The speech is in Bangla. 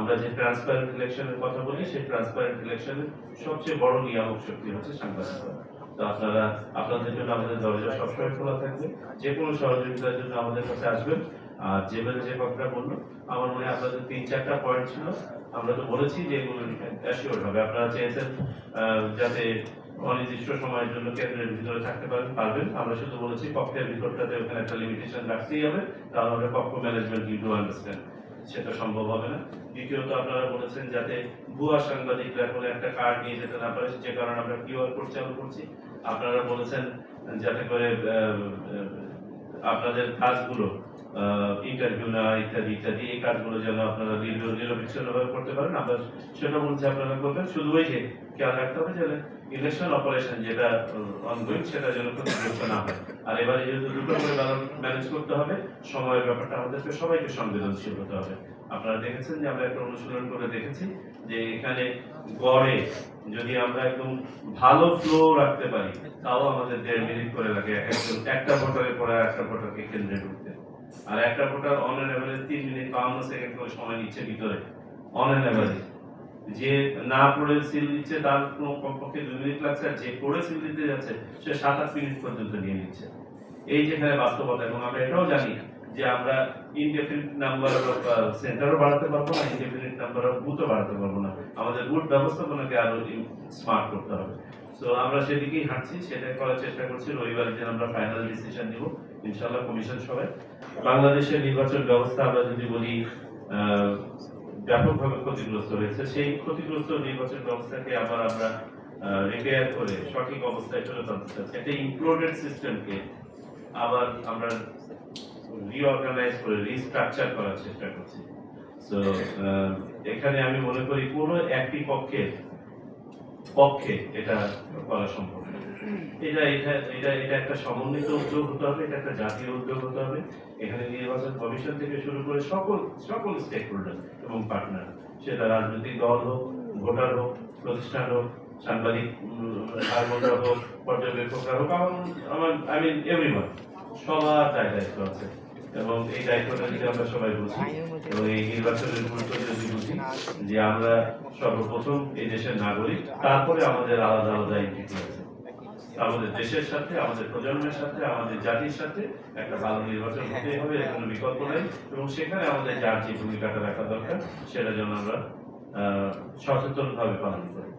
আমরা যে ট্রান্সপারেন্ট ইলেকশনের কথা বলি, সেই ট্রান্সপারেন্ট ইলেকশনের সবচেয়ে বড় নিয়ামক শক্তি হচ্ছে সাংবাদিকতা। তো আপনারা আপনাদের জন্য আমাদের দরজা সবসময় খোলা থাকবে, যে কোনো সহযোগিতার জন্য আমাদের কাছে আসবেন। আর যে কথাটা বললো, আমার মনে হয় আপনাদের 3-4টা পয়েন্ট ছিল, আমরা তো বলেছি যে এগুলো অ্যাসিওর হবে। আপনারা চেয়েছেন যাতে অনির্দিষ্ট সময়ের জন্য কেন্দ্রের ভিতরে থাকতে পারবেন। আমরা শুধু বলেছি পক্ষের ভিতরটাতে ওখানে একটা লিমিটেশন রাখতেই হবে, তাহলে আমরা পক্ষ ম্যানেজমেন্ট ইউ ডু আন্ডারস্ট্যান্ড, সেটা সম্ভব হবে না। দ্বিতীয়ত আপনারা বলেছেন যাতে ভুয়া সাংবাদিকরা কোনো একটা কার্ড নিয়ে যেতে না পারে, যে কারণে আমরা কিউআর কোড চালু করছি। আপনারা বলেছেন যাতে করে আপনাদের কাজগুলো ইন্টারভিউ না ইত্যাদি ইত্যাদি, এই কাজগুলো যেন আপনারা নিরবিচ্ছিন্নভাবে করতে পারেন, আমরা সেটা বলছি আপনারা করবেন। শুধু ওই যে খেয়াল রাখতে হবে যে ইলেকশন অপারেশন যেটা অনগোয়িং, সেটা যেন ক্ষতিগ্রস্ত না হয়। আর এবারে যেহেতু দুটো করে ম্যানেজ করতে হবে, সময়ের ব্যাপারটা আমাদেরকে সবাইকে সংবেদনশীল হতে হবে। আপনারা দেখেছেন যে আমরা একটা অনুশীলন করে দেখেছি যে এখানে গড়ে যদি আমরা একদম ভালো ফ্লো রাখতে পারি, তাও আমাদের 1.5 মিনিট করে লাগে একটা ভোটারের পরে একটা ভোটারকে কেন্দ্রে ঢুকতে। আর একটা voter on an average 3 minute 52 second করে সময় নিচ্ছে ভিতরে, অন এন এভারেজ। যে না পড়ে সিল দিচ্ছে তার কমপক্ষে 2 মিনিট লাগছে, আর যে পড়ে সিল দিতে যাচ্ছে সে 7-8 মিনিট পর্যন্ত নিয়ে নিচ্ছে। এই যেখানে বাস্তবতা, এবং আমরা এটাও জানি যে আমরা ইনডেফিনিট নাম্বার অফ সেন্টারও বাড়াতে পারবো না, ইনডেফিনিট নাম্বার অফ বুথও বাড়াতে পারবো না। আমাদের বুথ ব্যবস্থাপনাকে আরো স্মার্ট করতে হবে। সো আমরা সেদিকেই হাঁটছি, সেটা করার চেষ্টা করছি। রবিবার দিন আমরা ফাইনাল ডিসিশন নিব ইনশাআল্লাহ কমিশন সভায়। বাংলাদেশের নির্বাচন ব্যবস্থা আমরা যদি বলি ব্যাপকভাবে ক্ষতিগ্রস্ত হয়েছে, সেই ক্ষতিগ্রস্ত নির্বাচন ব্যবস্থাকে আবার আমরা রিপেয়ার করে সঠিক অবস্থায় ফেরত আনতে চাচ্ছি। একটা ইমপ্লোডেড সিস্টেমকে আবার আমরা রিঅর্গানাইজ করে রিস্ট্রাকচার করার চেষ্টা করছি। সো এখানে আমি মনে করি কোনো একটি পক্ষে এটা করা সম্ভব না। এটা এটা এটা এটা একটা সমন্বিত উদ্যোগ হতে হবে, এটা একটা জাতীয় উদ্যোগ হতে হবে। এখানে নির্বাচন কমিশন থেকে শুরু করে সকল স্টেক হোল্ডার এবং পার্টনার, সেটা রাজনৈতিক দল হোক, ভোটার হোক, প্রতিষ্ঠান হোক, সাংবাদিক হোক, পর্যবেক্ষকরা হোক, এভরিওয়ান, সবার দায়িত্ব আছে। এবং এই দায়িত্বটা যদি আমরা সবাই বুঝি এবং এই নির্বাচনের গুরুত্ব যদি বুঝি যে আমরা সর্বপ্রথম এই দেশের নাগরিক, তারপরে আমাদের আলাদা আলাদা এন্টিটি আছে। আমাদের দেশের সাথে, আমাদের প্রজন্মের সাথে, আমাদের জাতির সাথে একটা ভালো নির্বাচন হতেই হবে, এর কোনো বিকল্প নাই। এবং সেখানে আমাদের যার যে ভূমিকাটা রাখা দরকার, সেটা যেন আমরা সচেতন ভাবে পালন করি।